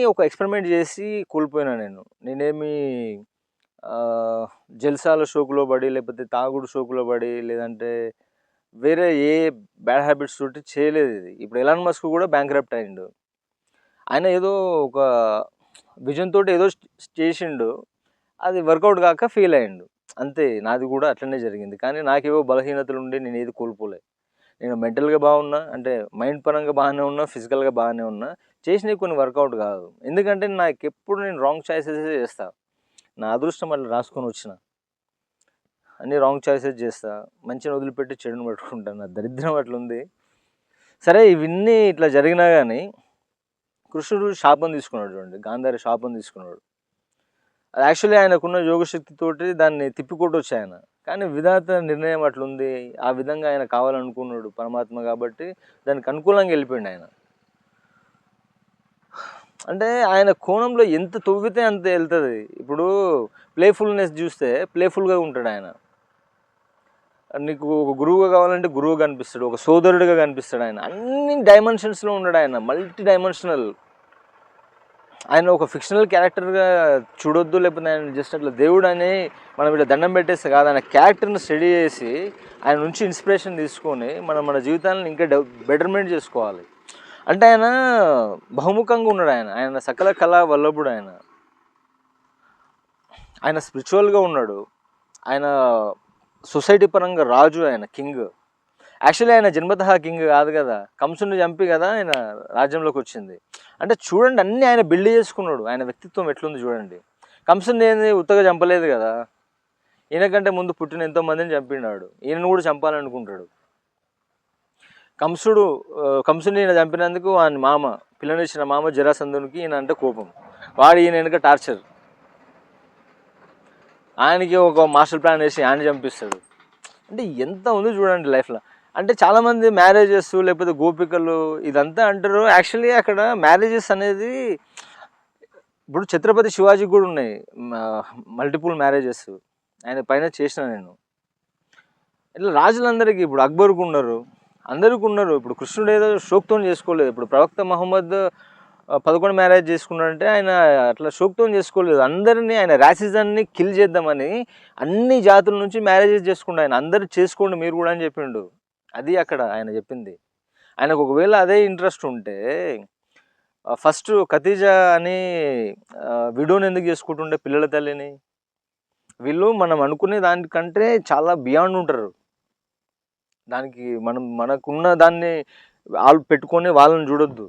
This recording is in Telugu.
ఒక ఎక్స్పెరిమెంట్ చేసి కూలిపోయినా నేనేమి జల్సాల షోకులో పడి, లేకపోతే తాగుడు షోకులో పడి, లేదంటే వేరే ఏ బ్యాడ్ హ్యాబిట్స్ తోటి చేయలేదు ఇది. ఇప్పుడు ఎలాన్ మస్క్ కూడా బ్యాంక్రప్ట్ అయిండు. ఆయన ఏదో ఒక విజన్ తోటి ఏదో చేసిండు, అది వర్కౌట్ కాక ఫెయిల్ అయ్యిండు అంతే. నాది కూడా అట్లనే జరిగింది. కానీ నాకేవో బలహీనతలు ఉండి నేను ఏది కోల్పోలే. నేను మెంటల్గా బాగున్నా, అంటే మైండ్ పరంగా బాగానే ఉన్నా, ఫిజికల్గా బాగానే ఉన్నా. చేసినవి కొన్ని వర్కౌట్ కాదు. ఎందుకంటే నాకు ఎప్పుడు నేను రాంగ్ చాయిసెస్ చేస్తా. నా అదృష్టం అట్లా రాసుకొని వచ్చిన, అన్ని రాంగ్ చాయిసెస్ చేస్తా. మంచిని వదిలిపెట్టి చెడుని పెట్టుకుంటాను. నా దరిద్రం అట్లుంది. సరే, ఇవన్నీ ఇట్లా జరిగినా కానీ కృష్ణుడు శాపం తీసుకున్నాడు చూడండి, గాంధారి శాపం తీసుకున్నాడు. అది యాక్చువల్లీ ఆయనకున్న యోగశక్తితోటి దాన్ని తిప్పికొట్టొచ్చు ఆయన. కానీ విధాత నిర్ణయం అట్లుంది. ఆ విధంగా ఆయన కావాలనుకున్నాడు పరమాత్మ, కాబట్టి దానికి అనుకూలంగా వెళ్ళిపోయింది ఆయన. అంటే ఆయన కోణంలో ఎంత తవ్వితే అంత వెళ్తుంది. ఇప్పుడు ప్లేఫుల్నెస్ చూస్తే ప్లేఫుల్గా ఉంటాడు ఆయన. నీకు ఒక గురువుగా కావాలంటే గురువు కనిపిస్తాడు, ఒక సోదరుడిగా కనిపిస్తాడు ఆయన. అన్ని డైమెన్షన్స్లో ఉన్నాడు ఆయన, మల్టీ డైమెన్షనల్. ఆయన ఒక ఫిక్షనల్ క్యారెక్టర్గా చూడొద్దు, లేకపోతే ఆయన జస్ట్ అట్లా దేవుడు అని మనం ఇట్లా దండం పెట్టేస్తే కాదు. ఆయన క్యారెక్టర్ని స్టడీ చేసి ఆయన నుంచి ఇన్స్పిరేషన్ తీసుకొని మన జీవితాలను ఇంకా బెటర్మెంట్ చేసుకోవాలి. అంటే ఆయన బహుముఖంగా ఉన్నాడు. ఆయన సకల కళా వల్లభుడు. ఆయన స్పిరిచువల్గా ఉన్నాడు. ఆయన సొసైటీ పరంగా రాజు, ఆయన కింగ్. యాక్చువల్లీ ఆయన జన్మతః కింగ్ కాదు కదా, కంసుని చంపి కదా ఆయన రాజ్యంలోకి వచ్చింది. అంటే చూడండి, అన్నీ ఆయన బిల్డ్ చేసుకున్నాడు. ఆయన వ్యక్తిత్వం ఎట్లుంది చూడండి. కంసుని ఉత్తగా చంపలేదు కదా, ఈయనకంటే ముందు పుట్టిన ఎంతోమందిని చంపినాడు. ఈయనను కూడా చంపాలనుకుంటాడు. కంసుని ఈయన చంపినందుకు ఆయన మామ, పిల్లనిచ్చిన మామ జరాసంధునికి ఈయన అంటే కోపం. వాడు ఈయన వెనక టార్చర్. ఆయనకి ఒక మాస్టర్ ప్లాన్ వేసి ఆయన చంపిస్తాడు. అంటే ఎంత ఉంది చూడండి లైఫ్లో. అంటే చాలామంది మ్యారేజెస్ లేకపోతే గోపికలు ఇదంతా అంటారు. యాక్చువల్లీ అక్కడ మ్యారేజెస్ అనేది ఇప్పుడు ఛత్రపతి శివాజీకి కూడా ఉన్నాయి మల్టిపుల్ మ్యారేజెస్. ఆయన పైన చేసిన నేను ఇట్లా రాజులందరికీ, ఇప్పుడు అక్బర్కు ఉన్నారు, అందరికీ ఉన్నారు. ఇప్పుడు కృష్ణుడు ఏదో షోక్తో చేసుకోలేదు. ఇప్పుడు ప్రవక్త మహమ్మద్ 11 మ్యారేజ్ చేసుకున్నాడంటే ఆయన అట్లా షోక్తో చేసుకోలేదు. అందరినీ ఆయన ర్యాసిజాన్ని కిల్ చేద్దామని అన్ని జాతుల నుంచి మ్యారేజెస్ చేసుకుంటూ ఆయన అందరూ చేసుకోండి మీరు కూడా అని చెప్పిండు. అది అక్కడ ఆయన చెప్పింది. ఆయనకు ఒకవేళ అదే ఇంట్రెస్ట్ ఉంటే ఫస్ట్ ఖతీజా అని విడోని ఎందుకు చేసుకుంటుండే, పిల్లల తల్లిని. వీళ్ళు మనం అనుకునే దానికంటే చాలా బియాండ్ ఉంటారు. దానికి మనకున్న దాన్ని వాళ్ళు పెట్టుకొని వాళ్ళని చూడొద్దు.